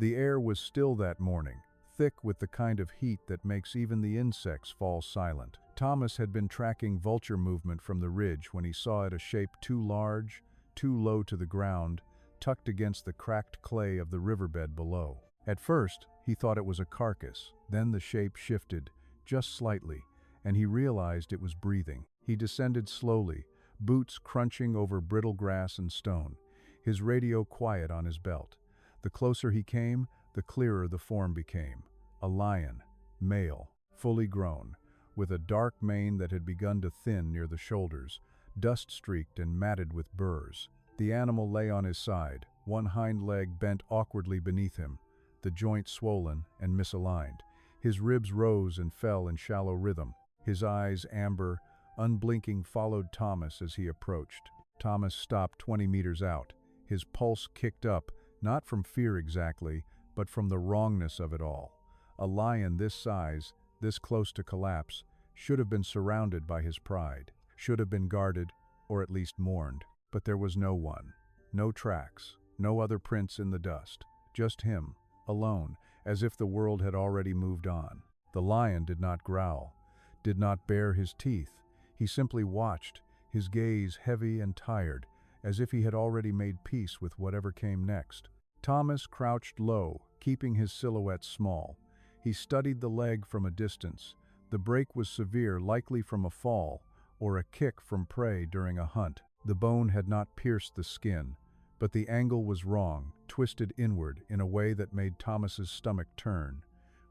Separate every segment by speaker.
Speaker 1: The air was still that morning, thick with the kind of heat that makes even the insects fall silent. Thomas had been tracking vulture movement from the ridge when he saw it, a shape too large, too low to the ground, tucked against the cracked clay of the riverbed below. At first, he thought it was a carcass. Then the shape shifted, just slightly, and he realized it was breathing. He descended slowly, boots crunching over brittle grass and stone, his radio quiet on his belt. The closer he came, the clearer the form became. A lion, male, fully grown, with a dark mane that had begun to thin near the shoulders, dust-streaked and matted with burrs. The animal lay on his side, one hind leg bent awkwardly beneath him, the joint swollen and misaligned. His ribs rose and fell in shallow rhythm. His eyes, amber, unblinking, followed Thomas as he approached. Thomas stopped 20 meters out. His pulse kicked up, not from fear exactly, but from the wrongness of it all. A lion this size, this close to collapse, should have been surrounded by his pride, should have been guarded, or at least mourned. But there was no one, no tracks, no other prints in the dust, just him, alone, as if the world had already moved on. The lion did not growl, did not bare his teeth. He simply watched, his gaze heavy and tired, as if he had already made peace with whatever came next. Thomas crouched low, keeping his silhouette small. He studied the leg from a distance. The break was severe, likely from a fall, or a kick from prey during a hunt. The bone had not pierced the skin, but the angle was wrong, twisted inward in a way that made Thomas's stomach turn.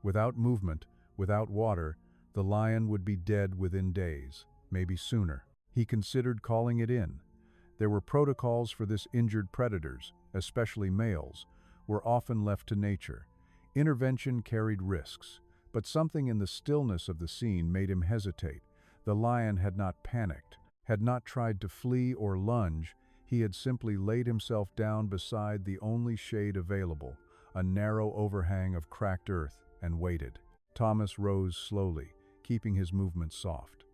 Speaker 1: Without movement, without water, the lion would be dead within days, maybe sooner. He considered calling it in. There were protocols for this. Injured predators, especially males, were often left to nature. Intervention carried risks, but something in the stillness of the scene made him hesitate. The lion had not panicked, had not tried to flee or lunge. He had simply laid himself down beside the only shade available, a narrow overhang of cracked earth, and waited. Thomas rose slowly, keeping his movements soft.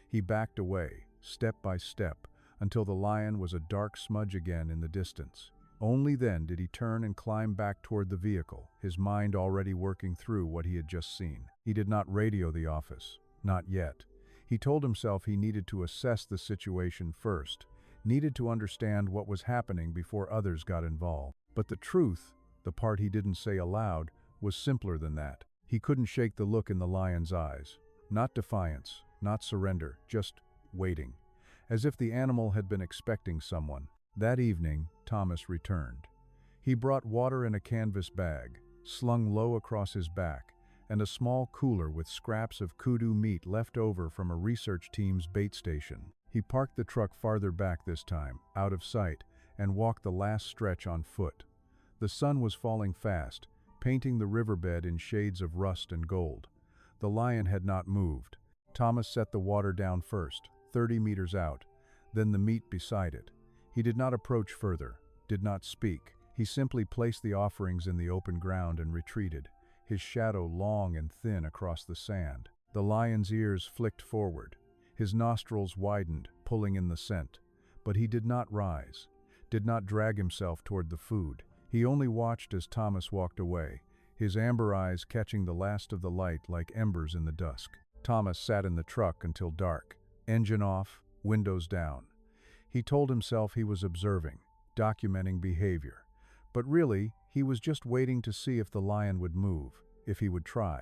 Speaker 1: He backed away, step by step, until the lion was a dark smudge again in the distance. Only then did he turn and climb back toward the vehicle, his mind already working through what he had just seen. He did not radio the office, not yet. He told himself he needed to assess the situation first, needed to understand what was happening before others got involved. But the truth, the part he didn't say aloud, was simpler than that. He couldn't shake the look in the lion's eyes. Not defiance, not surrender, just waiting, as if the animal had been expecting someone. That evening, Thomas returned. He brought water in a canvas bag, slung low across his back, and a small cooler with scraps of kudu meat left over from a research team's bait station. He parked the truck farther back this time, out of sight, and walked the last stretch on foot. The sun was falling fast, painting the riverbed in shades of rust and gold. The lion had not moved. Thomas set the water down first, 30 meters out, then the meat beside it. He did not approach further, did not speak. He simply placed the offerings in the open ground and retreated, his shadow long and thin across the sand. The lion's ears flicked forward. His nostrils widened, pulling in the scent. But he did not rise, did not drag himself toward the food. He only watched as Thomas walked away, his amber eyes catching the last of the light like embers in the dusk. Thomas sat in the truck until dark, engine off, windows down. He told himself he was observing, documenting behavior. But really, he was just waiting to see if the lion would move, if he would try.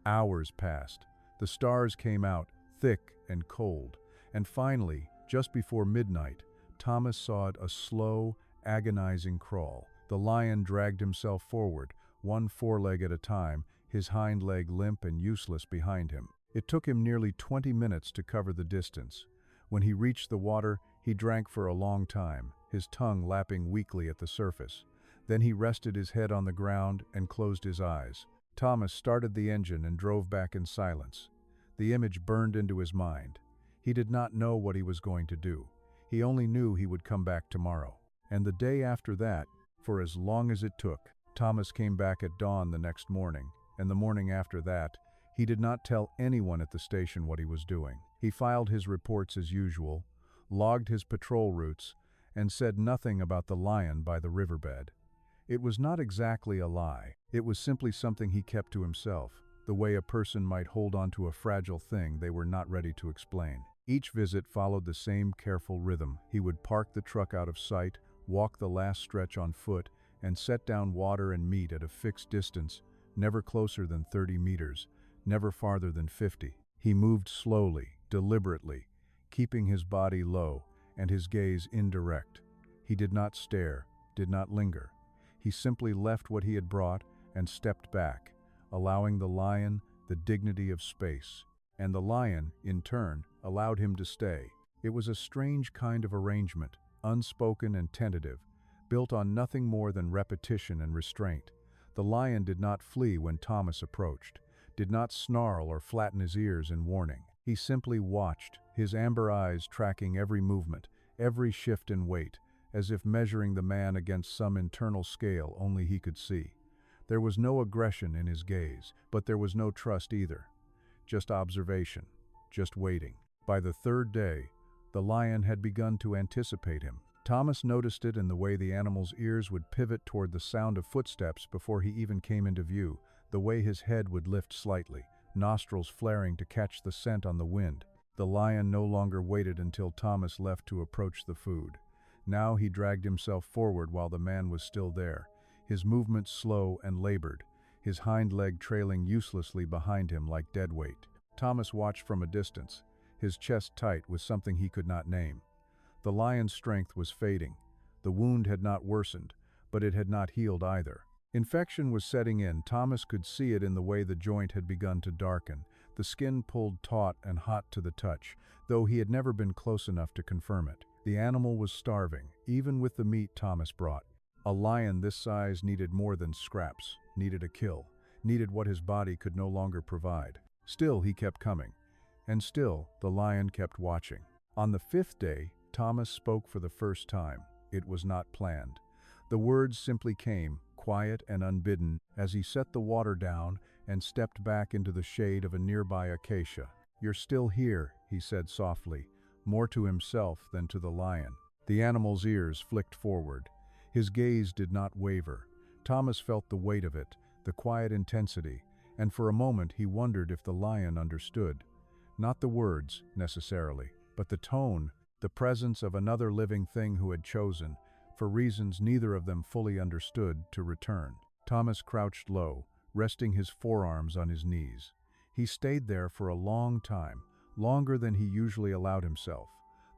Speaker 1: Hours passed. The stars came out, thick and cold. And finally, just before midnight, Thomas saw it, a slow, agonizing crawl. The lion dragged himself forward, one foreleg at a time, his hind leg limp and useless behind him. It took him nearly 20 minutes to cover the distance. When he reached the water, he drank for a long time, his tongue lapping weakly at the surface. Then he rested his head on the ground and closed his eyes. Thomas started the engine and drove back in silence. The image burned into his mind. He did not know what he was going to do. He only knew he would come back tomorrow. And the day after that, for as long as it took. Thomas came back at dawn the next morning, and the morning after that, he did not tell anyone at the station what he was doing. He filed his reports as usual, logged his patrol routes, and said nothing about the lion by the riverbed. It was not exactly a lie. It was simply something he kept to himself, the way a person might hold on to a fragile thing they were not ready to explain. Each visit followed the same careful rhythm. He would park the truck out of sight, walk the last stretch on foot, and set down water and meat at a fixed distance, never closer than 30 meters, never farther than 50. He moved slowly, deliberately, keeping his body low and his gaze indirect. He did not stare, did not linger. He simply left what he had brought and stepped back, allowing the lion the dignity of space. And the lion, in turn, allowed him to stay. It was a strange kind of arrangement, unspoken and tentative, built on nothing more than repetition and restraint. The lion did not flee when Thomas approached, did not snarl or flatten his ears in warning. He simply watched, his amber eyes tracking every movement, every shift in weight, as if measuring the man against some internal scale only he could see. There was no aggression in his gaze, but there was no trust either. Just observation, just waiting. By the third day, the lion had begun to anticipate him. Thomas noticed it in the way the animal's ears would pivot toward the sound of footsteps before he even came into view, the way his head would lift slightly, nostrils flaring to catch the scent on the wind. The lion no longer waited until Thomas left to approach the food. Now he dragged himself forward while the man was still there, his movements slow and labored, his hind leg trailing uselessly behind him like dead weight. Thomas watched from a distance, his chest tight with something he could not name. The lion's strength was fading. The wound had not worsened, but it had not healed either. Infection was setting in. Thomas could see it in the way the joint had begun to darken, the skin pulled taut and hot to the touch, though he had never been close enough to confirm it. The animal was starving, even with the meat Thomas brought. A lion this size needed more than scraps, needed a kill, needed what his body could no longer provide. Still, he kept coming, and still, the lion kept watching. On the fifth day, Thomas spoke for the first time. It was not planned. The words simply came, quiet and unbidden, as he set the water down and stepped back into the shade of a nearby acacia. "You're still here," he said softly, more to himself than to the lion. The animal's ears flicked forward. His gaze did not waver. Thomas felt the weight of it, the quiet intensity, and for a moment he wondered if the lion understood. Not the words, necessarily, but the tone, the presence of another living thing who had chosen, for reasons neither of them fully understood, to return. Thomas crouched low, resting his forearms on his knees. He stayed there for a long time, longer than he usually allowed himself.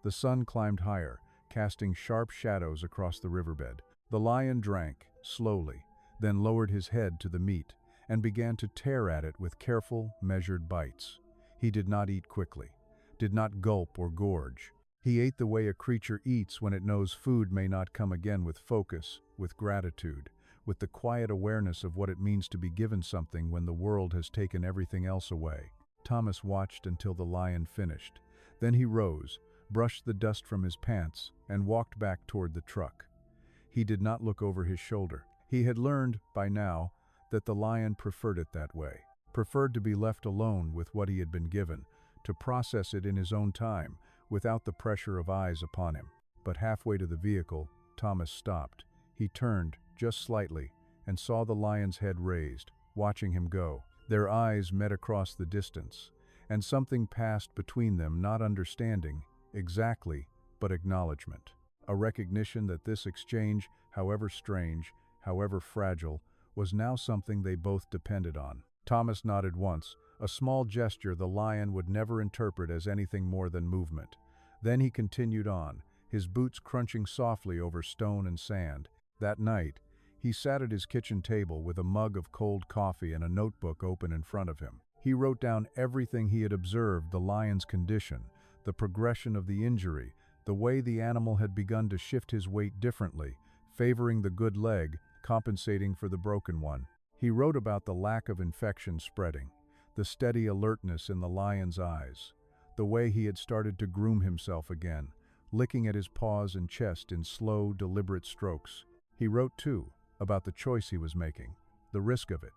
Speaker 1: The sun climbed higher, casting sharp shadows across the riverbed. The lion drank, slowly, then lowered his head to the meat, and began to tear at it with careful, measured bites. He did not eat quickly, did not gulp or gorge. He ate the way a creature eats when it knows food may not come again, with focus, with gratitude, with the quiet awareness of what it means to be given something when the world has taken everything else away. Thomas watched until the lion finished. Then he rose, brushed the dust from his pants, and walked back toward the truck. He did not look over his shoulder. He had learned, by now, that the lion preferred it that way, preferred to be left alone with what he had been given, to process it in his own time, without the pressure of eyes upon him. But halfway to the vehicle, Thomas stopped. He turned, just slightly, and saw the lion's head raised, watching him go. Their eyes met across the distance, and something passed between them, not understanding, exactly, but acknowledgement. A recognition that this exchange, however strange, however fragile, was now something they both depended on. Thomas nodded once, a small gesture the lion would never interpret as anything more than movement. Then he continued on, his boots crunching softly over stone and sand. That night, he sat at his kitchen table with a mug of cold coffee and a notebook open in front of him. He wrote down everything he had observed: the lion's condition, the progression of the injury, the way the animal had begun to shift his weight differently, favoring the good leg, compensating for the broken one. He wrote about the lack of infection spreading, the steady alertness in the lion's eyes, the way he had started to groom himself again, licking at his paws and chest in slow, deliberate strokes. He wrote, too, about the choice he was making, the risk of it,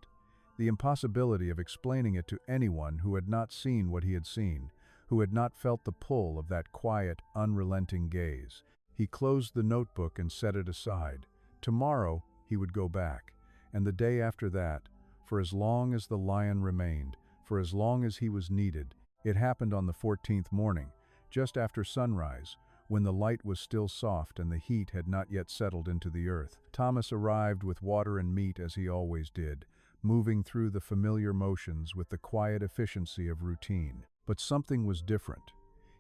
Speaker 1: the impossibility of explaining it to anyone who had not seen what he had seen, who had not felt the pull of that quiet, unrelenting gaze. He closed the notebook and set it aside. Tomorrow, he would go back. And the day after that, for as long as the lion remained, for as long as he was needed. It happened on the 14th morning, just after sunrise, when the light was still soft and the heat had not yet settled into the earth. Thomas arrived with water and meat as he always did, moving through the familiar motions with the quiet efficiency of routine. But something was different.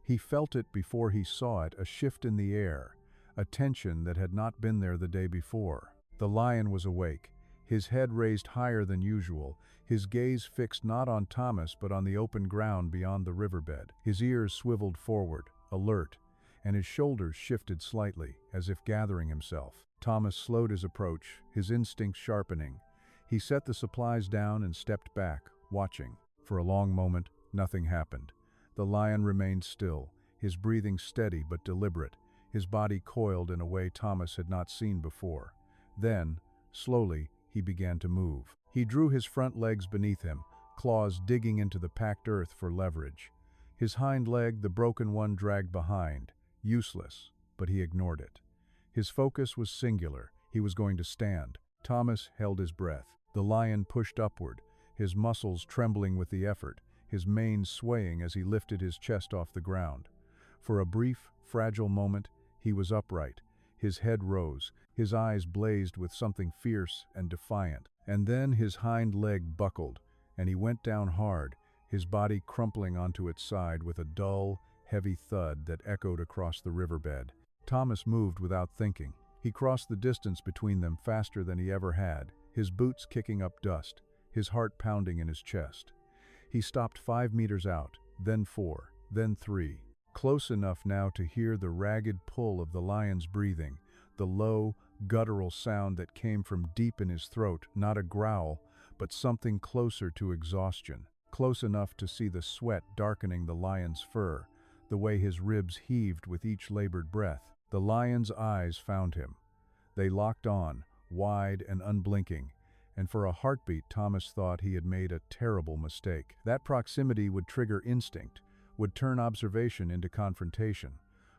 Speaker 1: He felt it before he saw it, a shift in the air, a tension that had not been there the day before. The lion was awake, his head raised higher than usual, his gaze fixed not on Thomas but on the open ground beyond the riverbed. His ears swiveled forward, alert, and his shoulders shifted slightly, as if gathering himself. Thomas slowed his approach, his instincts sharpening. He set the supplies down and stepped back, watching. For a long moment, nothing happened. The lion remained still, his breathing steady but deliberate, his body coiled in a way Thomas had not seen before. Then, slowly, he began to move. He drew his front legs beneath him, claws digging into the packed earth for leverage. His hind leg, the broken one, dragged behind, useless, but he ignored it. His focus was singular. He was going to stand. Thomas held his breath. The lion pushed upward, his muscles trembling with the effort, his mane swaying as he lifted his chest off the ground. For a brief, fragile moment, he was upright. His head rose, his eyes blazed with something fierce and defiant. And then his hind leg buckled, and he went down hard, his body crumpling onto its side with a dull, heavy thud that echoed across the riverbed. Thomas moved without thinking. He crossed the distance between them faster than he ever had, his boots kicking up dust, his heart pounding in his chest. He stopped 5 meters out, then 4, then 3, close enough now to hear the ragged pull of the lion's breathing, the low, guttural sound that came from deep in his throat, not a growl, but something closer to exhaustion, close enough to see the sweat darkening the lion's fur, the way his ribs heaved with each labored breath. The lion's eyes found him. They locked on, wide and unblinking, and for a heartbeat Thomas thought he had made a terrible mistake. That proximity would trigger instinct, would turn observation into confrontation.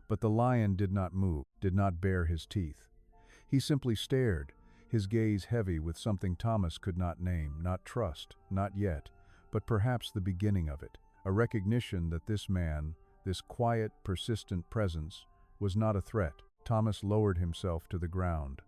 Speaker 1: But the lion did not move, did not bare his teeth. He simply stared, his gaze heavy with something Thomas could not name, not trust, not yet, but perhaps the beginning of it, a recognition that this man, this quiet, persistent presence, was not a threat. Thomas lowered himself to the ground,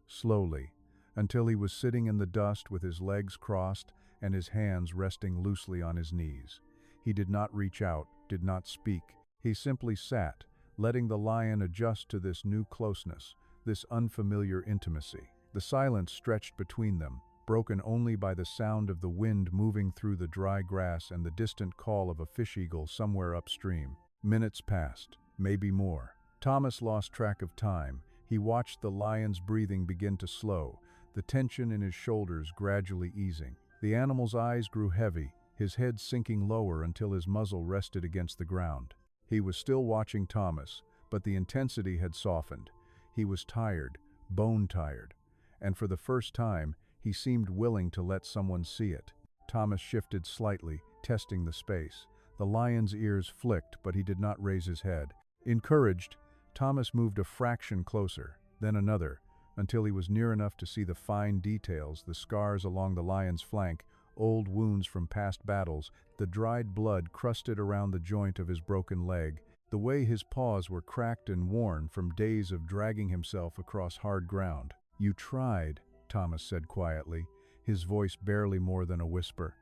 Speaker 1: slowly, until he was sitting in the dust with his legs crossed and his hands resting loosely on his knees. He did not reach out, did not speak. He simply sat, letting the lion adjust to this new closeness, this unfamiliar intimacy. The silence stretched between them, broken only by the sound of the wind moving through the dry grass and the distant call of a fish eagle somewhere upstream. Minutes passed, maybe more. Thomas lost track of time. He watched the lion's breathing begin to slow, the tension in his shoulders gradually easing. The animal's eyes grew heavy, his head sinking lower until his muzzle rested against the ground. He was still watching Thomas, but the intensity had softened. He was tired, bone-tired, and for the first time, he seemed willing to let someone see it. Thomas shifted slightly, testing the space. The lion's ears flicked, but he did not raise his head. Encouraged, Thomas moved a fraction closer, then another, until he was near enough to see the fine details, the scars along the lion's flank, old wounds from past battles, the dried blood crusted around the joint of his broken leg, the way his paws were cracked and worn from days of dragging himself across hard ground. "You tried," Thomas said quietly, his voice barely more than a whisper.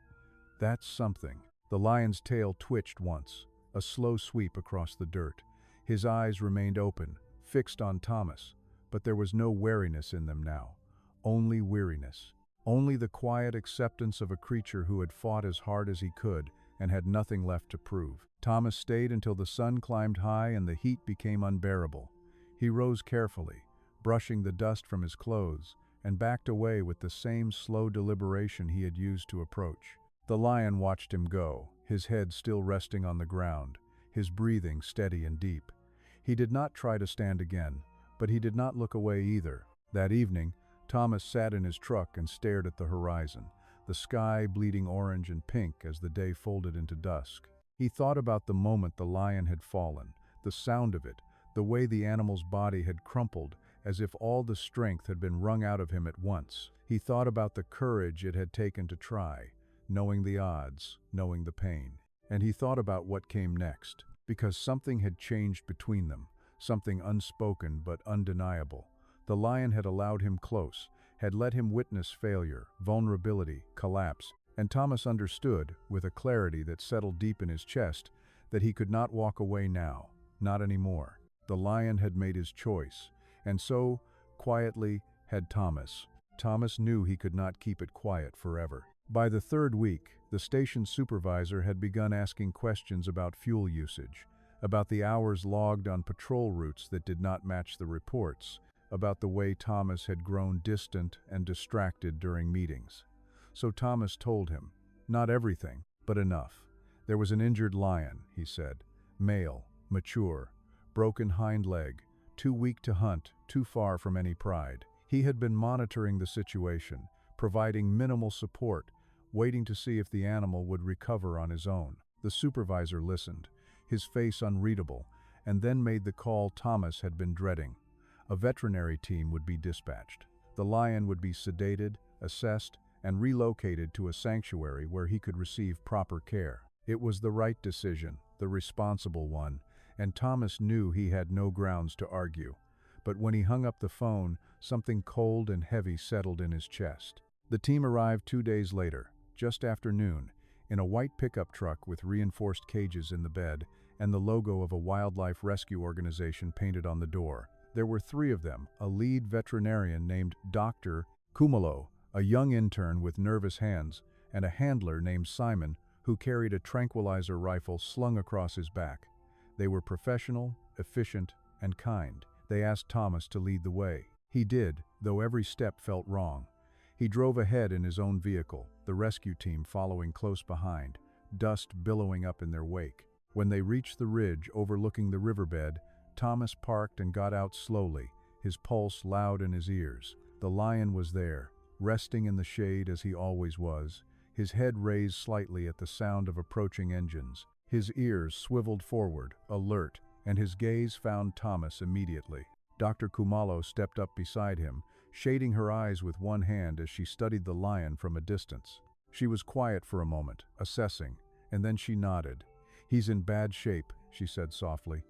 Speaker 1: "That's something." The lion's tail twitched once, a slow sweep across the dirt. His eyes remained open, fixed on Thomas, but there was no wariness in them now, only weariness. Only the quiet acceptance of a creature who had fought as hard as he could and had nothing left to prove. Thomas stayed until the sun climbed high and the heat became unbearable. He rose carefully, brushing the dust from his clothes, and backed away with the same slow deliberation he had used to approach. The lion watched him go, his head still resting on the ground, his breathing steady and deep. He did not try to stand again, but he did not look away either. That evening, Thomas sat in his truck and stared at the horizon, the sky bleeding orange and pink as the day folded into dusk. He thought about the moment the lion had fallen, the sound of it, the way the animal's body had crumpled, as if all the strength had been wrung out of him at once. He thought about the courage it had taken to try, knowing the odds, knowing the pain. And he thought about what came next, because something had changed between them, something unspoken but undeniable. The lion had allowed him close, had let him witness failure, vulnerability, collapse, and Thomas understood, with a clarity that settled deep in his chest, that he could not walk away now, not anymore. The lion had made his choice, and so, quietly, had Thomas. Thomas knew he could not keep it quiet forever. By the third week, the station supervisor had begun asking questions about fuel usage, about the hours logged on patrol routes that did not match the reports, about the way Thomas had grown distant and distracted during meetings. So Thomas told him, not everything, but enough. There was an injured lion, he said, male, mature, broken hind leg, too weak to hunt, too far from any pride. He had been monitoring the situation, providing minimal support, waiting to see if the animal would recover on his own. The supervisor listened, his face unreadable, and then made the call Thomas had been dreading. A veterinary team would be dispatched. The lion would be sedated, assessed, and relocated to a sanctuary where he could receive proper care. It was the right decision, the responsible one, and Thomas knew he had no grounds to argue. But when he hung up the phone, something cold and heavy settled in his chest. The team arrived 2 days later, just after noon, in a white pickup truck with reinforced cages in the bed and the logo of a wildlife rescue organization painted on the door. There were 3 of them, a lead veterinarian named Dr. Kumalo, a young intern with nervous hands, and a handler named Simon, who carried a tranquilizer rifle slung across his back. They were professional, efficient, and kind. They asked Thomas to lead the way. He did, though every step felt wrong. He drove ahead in his own vehicle, the rescue team following close behind, dust billowing up in their wake. When they reached the ridge overlooking the riverbed, Thomas parked and got out slowly, his pulse loud in his ears. The lion was there, resting in the shade as he always was, his head raised slightly at the sound of approaching engines. His ears swiveled forward, alert, and his gaze found Thomas immediately. Dr. Kumalo stepped up beside him, shading her eyes with one hand as she studied the lion from a distance. She was quiet for a moment, assessing, and then she nodded. "He's in bad shape," she said softly,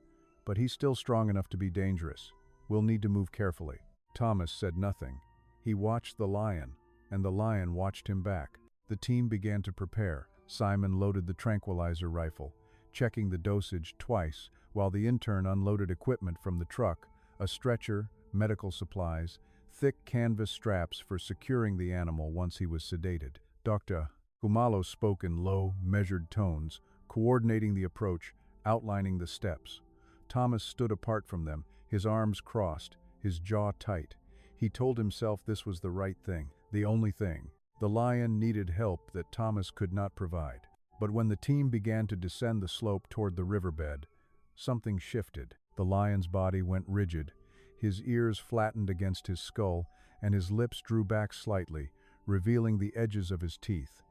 Speaker 1: "but he's still strong enough to be dangerous. We'll need to move carefully." Thomas said nothing. He watched the lion, and the lion watched him back. The team began to prepare. Simon loaded the tranquilizer rifle, checking the dosage twice, while the intern unloaded equipment from the truck, a stretcher, medical supplies, thick canvas straps for securing the animal once he was sedated. Dr. Kumalo spoke in low, measured tones, coordinating the approach, outlining the steps. Thomas stood apart from them, his arms crossed, his jaw tight. He told himself this was the right thing, the only thing. The lion needed help that Thomas could not provide. But when the team began to descend the slope toward the riverbed, something shifted. The lion's body went rigid, his ears flattened against his skull, and his lips drew back slightly, revealing the edges of his teeth.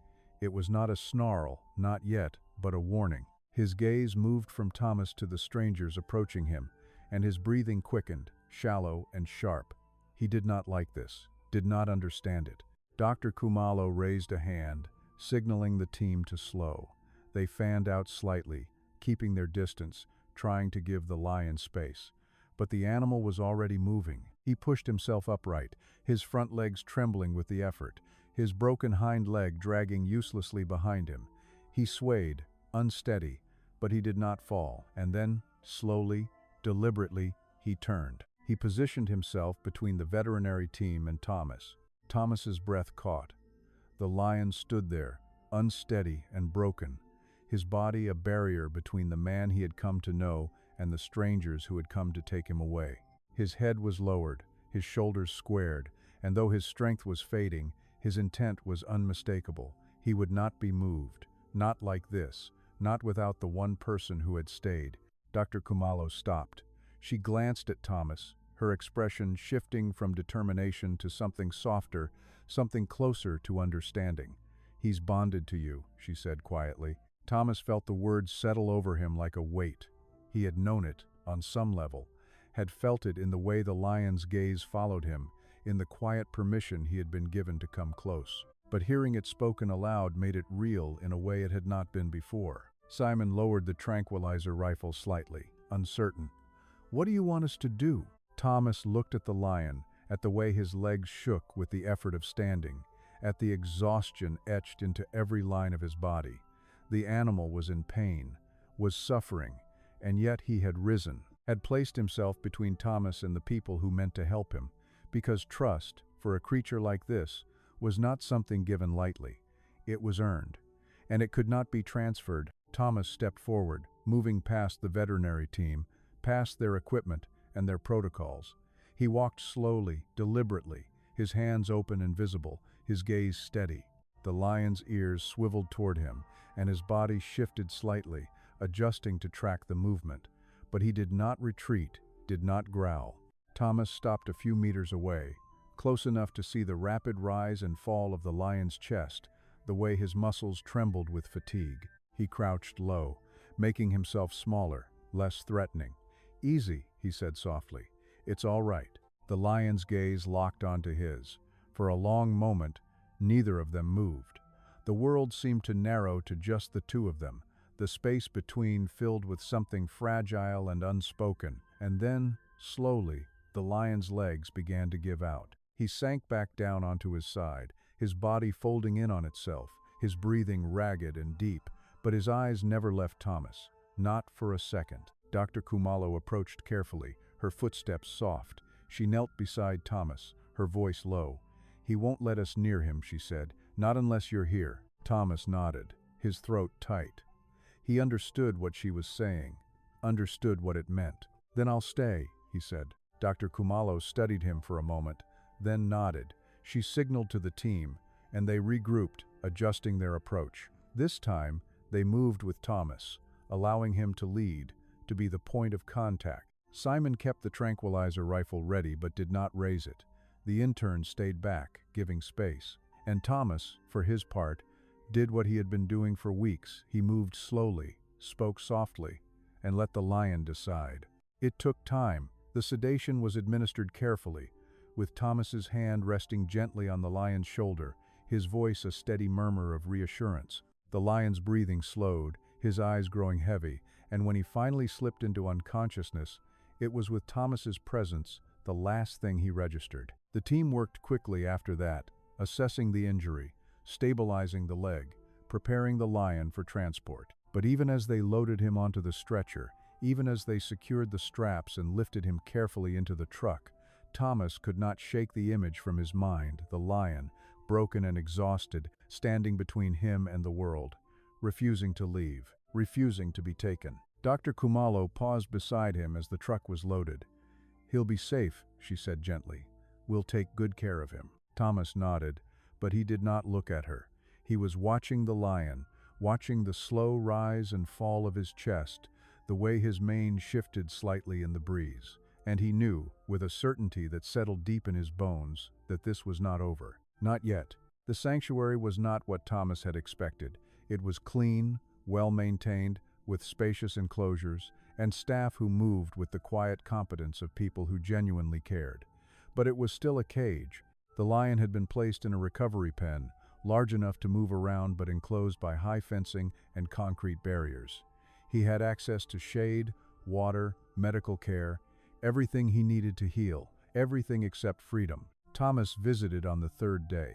Speaker 1: It was not a snarl, not yet, but a warning. His gaze moved from Thomas to the strangers approaching him, and his breathing quickened, shallow and sharp. He did not like this, did not understand it. Dr. Kumalo raised a hand, signaling the team to slow. They fanned out slightly, keeping their distance, trying to give the lion space. But the animal was already moving. He pushed himself upright, his front legs trembling with the effort, his broken hind leg dragging uselessly behind him. He swayed, unsteady, but he did not fall, and then, slowly, deliberately, he turned. He positioned himself between the veterinary team and Thomas. Thomas's breath caught. The lion stood there, unsteady and broken, his body a barrier between the man he had come to know and the strangers who had come to take him away. His head was lowered, his shoulders squared, and though his strength was fading, his intent was unmistakable. He would not be moved, not like this, not without the one person who had stayed. Dr. Kumalo stopped. She glanced at Thomas, her expression shifting from determination to something softer, something closer to understanding. "He's bonded to you," she said quietly. Thomas felt the words settle over him like a weight. He had known it, on some level, had felt it in the way the lion's gaze followed him, in the quiet permission he had been given to come close. But hearing it spoken aloud made it real in a way it had not been before. Simon lowered the tranquilizer rifle slightly, uncertain. "What do you want us to do?" Thomas looked at the lion, at the way his legs shook with the effort of standing, at the exhaustion etched into every line of his body. The animal was in pain, was suffering, and yet he had risen, had placed himself between Thomas and the people who meant to help him, because trust, for a creature like this, was not something given lightly. It was earned, and it could not be transferred. Thomas stepped forward, moving past the veterinary team, past their equipment and their protocols. He walked slowly, deliberately, his hands open and visible, his gaze steady. The lion's ears swiveled toward him, and his body shifted slightly, adjusting to track the movement. But he did not retreat, did not growl. Thomas stopped a few meters away, close enough to see the rapid rise and fall of the lion's chest, the way his muscles trembled with fatigue. He crouched low, making himself smaller, less threatening. "Easy," he said softly. "It's all right." The lion's gaze locked onto his. For a long moment, neither of them moved. The world seemed to narrow to just the two of them, the space between filled with something fragile and unspoken. And then, slowly, the lion's legs began to give out. He sank back down onto his side, his body folding in on itself, his breathing ragged and deep, but his eyes never left Thomas, not for a second. Dr. Kumalo approached carefully, her footsteps soft. She knelt beside Thomas, her voice low. "He won't let us near him," she said, "not unless you're here." Thomas nodded, his throat tight. He understood what she was saying, understood what it meant. "Then I'll stay," he said. Dr. Kumalo studied him for a moment, then nodded. She signaled to the team, and they regrouped, adjusting their approach. This time, they moved with Thomas, allowing him to lead, to be the point of contact. Simon kept the tranquilizer rifle ready but did not raise it. The intern stayed back, giving space. And Thomas, for his part, did what he had been doing for weeks. He moved slowly, spoke softly, and let the lion decide. It took time. The sedation was administered carefully, with Thomas's hand resting gently on the lion's shoulder, his voice a steady murmur of reassurance. The lion's breathing slowed, his eyes growing heavy, and when he finally slipped into unconsciousness, it was with Thomas's presence the last thing he registered. The team worked quickly after that, assessing the injury, stabilizing the leg, preparing the lion for transport. But even as they loaded him onto the stretcher, even as they secured the straps and lifted him carefully into the truck, Thomas could not shake the image from his mind, the lion, broken and exhausted, standing between him and the world, refusing to leave, refusing to be taken. Dr. Kumalo paused beside him as the truck was loaded. "He'll be safe," she said gently. "We'll take good care of him." Thomas nodded, but he did not look at her. He was watching the lion, watching the slow rise and fall of his chest, the way his mane shifted slightly in the breeze. And he knew, with a certainty that settled deep in his bones, that this was not over. Not yet. The sanctuary was not what Thomas had expected. It was clean, well-maintained, with spacious enclosures, and staff who moved with the quiet competence of people who genuinely cared. But it was still a cage. The lion had been placed in a recovery pen, large enough to move around but enclosed by high fencing and concrete barriers. He had access to shade, water, medical care, everything he needed to heal, everything except freedom. Thomas visited on the third day.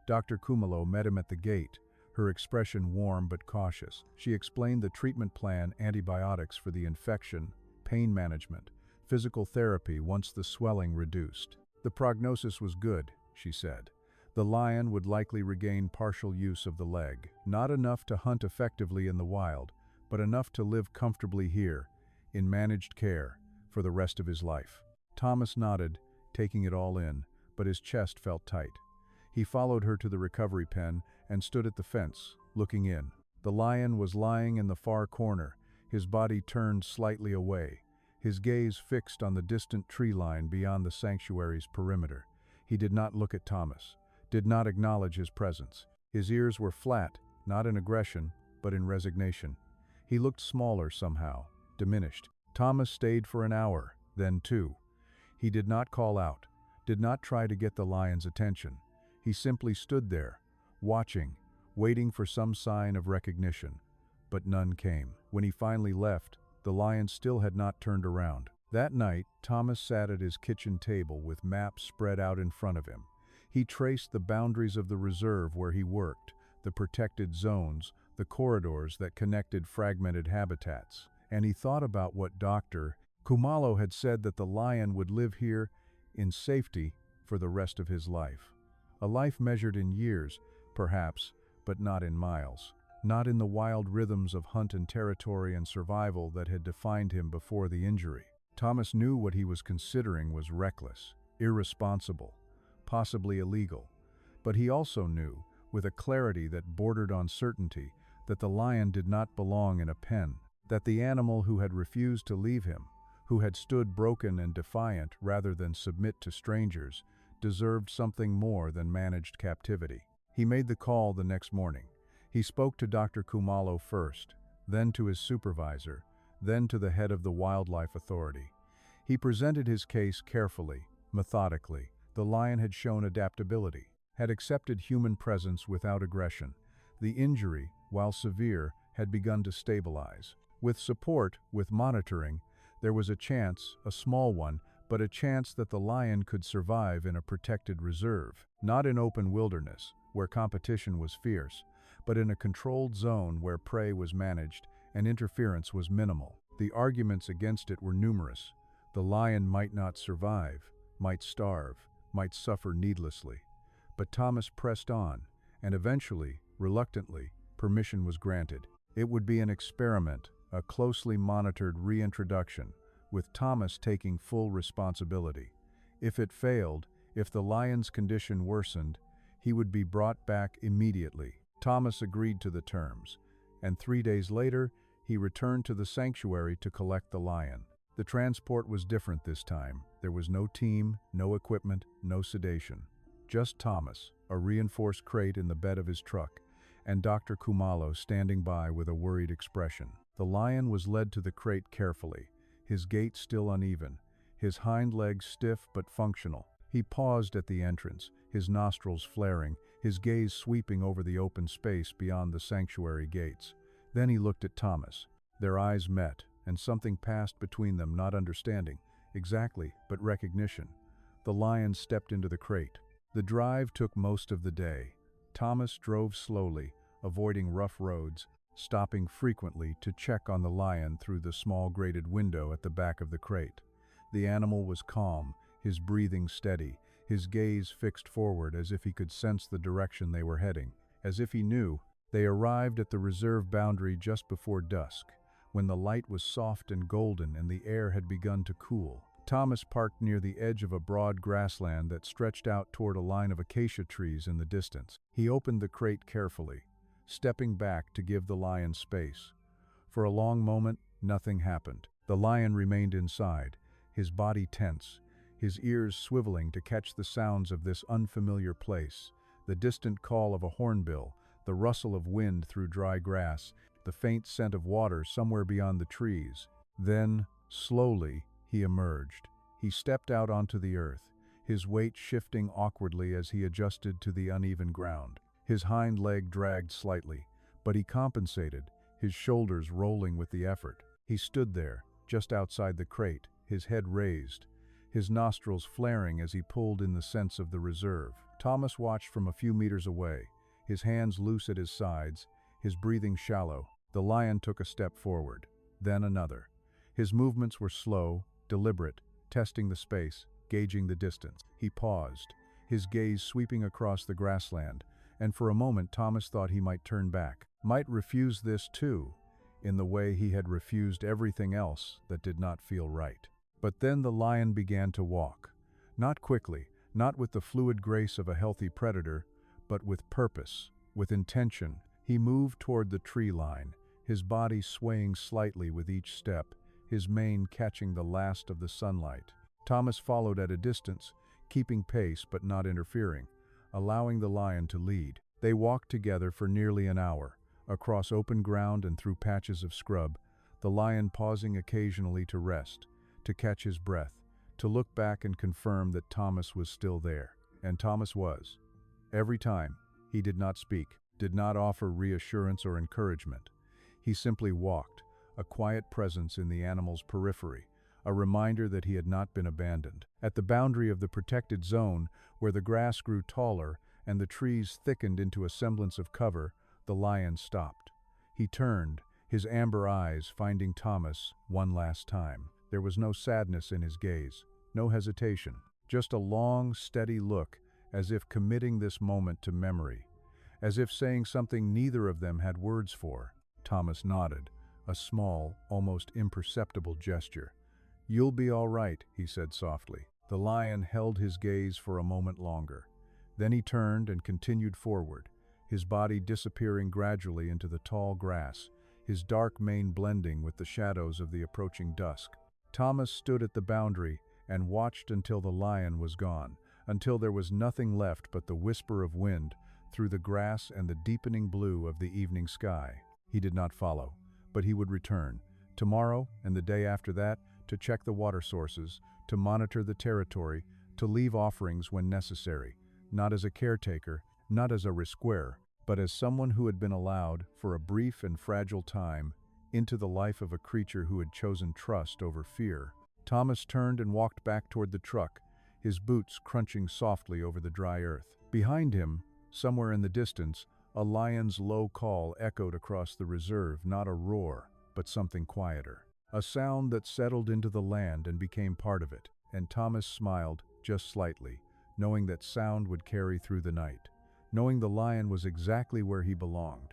Speaker 1: Dr. Kumalo met him at the gate, her expression warm but cautious. She explained the treatment plan: antibiotics for the infection, pain management, physical therapy once the swelling reduced. The prognosis was good, she said. The lion would likely regain partial use of the leg, not enough to hunt effectively in the wild, but enough to live comfortably here, in managed care, for the rest of his life. Thomas nodded, taking it all in, but his chest felt tight. He followed her to the recovery pen and stood at the fence, looking in. The lion was lying in the far corner, his body turned slightly away, his gaze fixed on the distant tree line beyond the sanctuary's perimeter. He did not look at Thomas, did not acknowledge his presence. His ears were flat, not in aggression, but in resignation. He looked smaller somehow, diminished. Thomas stayed for an hour, then two. He did not call out, did not try to get the lion's attention. He simply stood there, watching, waiting for some sign of recognition. But none came. When he finally left, the lion still had not turned around. That night, Thomas sat at his kitchen table with maps spread out in front of him. He traced the boundaries of the reserve where he worked, the protected zones, the corridors that connected fragmented habitats. And he thought about what Dr. Kumalo had said, that the lion would live here in safety for the rest of his life. A life measured in years, perhaps, but not in miles. Not in the wild rhythms of hunt and territory and survival that had defined him before the injury. Thomas knew what he was considering was reckless, irresponsible, possibly illegal. But he also knew, with a clarity that bordered on certainty, that the lion did not belong in a pen, that the animal who had refused to leave him, who had stood broken and defiant rather than submit to strangers, deserved something more than managed captivity. He made the call the next morning. He spoke to Dr. Kumalo first, then to his supervisor, then to the head of the Wildlife Authority. He presented his case carefully, methodically. The lion had shown adaptability, had accepted human presence without aggression. The injury, while severe, had begun to stabilize. With support, with monitoring, there was a chance, a small one, but a chance that the lion could survive in a protected reserve, not in open wilderness, where competition was fierce, but in a controlled zone where prey was managed and interference was minimal. The arguments against it were numerous. The lion might not survive, might starve, might suffer needlessly. But Thomas pressed on, and eventually, reluctantly, permission was granted. It would be an experiment, a closely monitored reintroduction, with Thomas taking full responsibility. If it failed, if the lion's condition worsened, he would be brought back immediately. Thomas agreed to the terms, and 3 days later, he returned to the sanctuary to collect the lion. The transport was different this time. There was no team, no equipment, no sedation. Just Thomas, a reinforced crate in the bed of his truck, and Dr. Kumalo standing by with a worried expression. The lion was led to the crate carefully, his gait still uneven, his hind legs stiff but functional. He paused at the entrance, his nostrils flaring, his gaze sweeping over the open space beyond the sanctuary gates. Then he looked at Thomas. Their eyes met, and something passed between them, not understanding exactly, but recognition. The lion stepped into the crate. The drive took most of the day. Thomas drove slowly, avoiding rough roads, stopping frequently to check on the lion through the small grated window at the back of the crate. The animal was calm, his breathing steady, his gaze fixed forward as if he could sense the direction they were heading. As if he knew, they arrived at the reserve boundary just before dusk, when the light was soft and golden and the air had begun to cool. Thomas parked near the edge of a broad grassland that stretched out toward a line of acacia trees in the distance. He opened the crate carefully, stepping back to give the lion space. For a long moment, nothing happened. The lion remained inside, his body tense, his ears swiveling to catch the sounds of this unfamiliar place, the distant call of a hornbill, the rustle of wind through dry grass, the faint scent of water somewhere beyond the trees. Then, slowly, he emerged. He stepped out onto the earth, his weight shifting awkwardly as he adjusted to the uneven ground. His hind leg dragged slightly, but he compensated, his shoulders rolling with the effort. He stood there, just outside the crate, his head raised, his nostrils flaring as he pulled in the scents of the reserve. Thomas watched from a few meters away, his hands loose at his sides, his breathing shallow. The lion took a step forward, then another. His movements were slow, deliberate, testing the space, gauging the distance. He paused, his gaze sweeping across the grassland, and for a moment Thomas thought he might turn back, might refuse this too, in the way he had refused everything else that did not feel right. But then the lion began to walk, not quickly, not with the fluid grace of a healthy predator, but with purpose, with intention. He moved toward the tree line, his body swaying slightly with each step, his mane catching the last of the sunlight. Thomas followed at a distance, keeping pace but not interfering, allowing the lion to lead. They walked together for nearly an hour, across open ground and through patches of scrub, the lion pausing occasionally to rest, to catch his breath, to look back and confirm that Thomas was still there. And Thomas was. Every time, he did not speak, did not offer reassurance or encouragement. He simply walked, a quiet presence in the animal's periphery, a reminder that he had not been abandoned. At the boundary of the protected zone, where the grass grew taller and the trees thickened into a semblance of cover, the lion stopped. He turned, his amber eyes finding Thomas one last time. There was no sadness in his gaze, no hesitation, just a long, steady look, as if committing this moment to memory, as if saying something neither of them had words for. Thomas nodded, a small, almost imperceptible gesture. "You'll be all right," he said softly. The lion held his gaze for a moment longer. Then he turned and continued forward, his body disappearing gradually into the tall grass, his dark mane blending with the shadows of the approaching dusk. Thomas stood at the boundary and watched until the lion was gone, until there was nothing left but the whisper of wind through the grass and the deepening blue of the evening sky. He did not follow, but he would return, tomorrow and the day after that, to check the water sources, to monitor the territory, to leave offerings when necessary, not as a caretaker, not as a rescuer, but as someone who had been allowed, for a brief and fragile time, into the life of a creature who had chosen trust over fear. Thomas turned and walked back toward the truck, his boots crunching softly over the dry earth. Behind him, somewhere in the distance, a lion's low call echoed across the reserve, not a roar, but something quieter. A sound that settled into the land and became part of it, and Thomas smiled, just slightly, knowing that sound would carry through the night, knowing the lion was exactly where he belonged,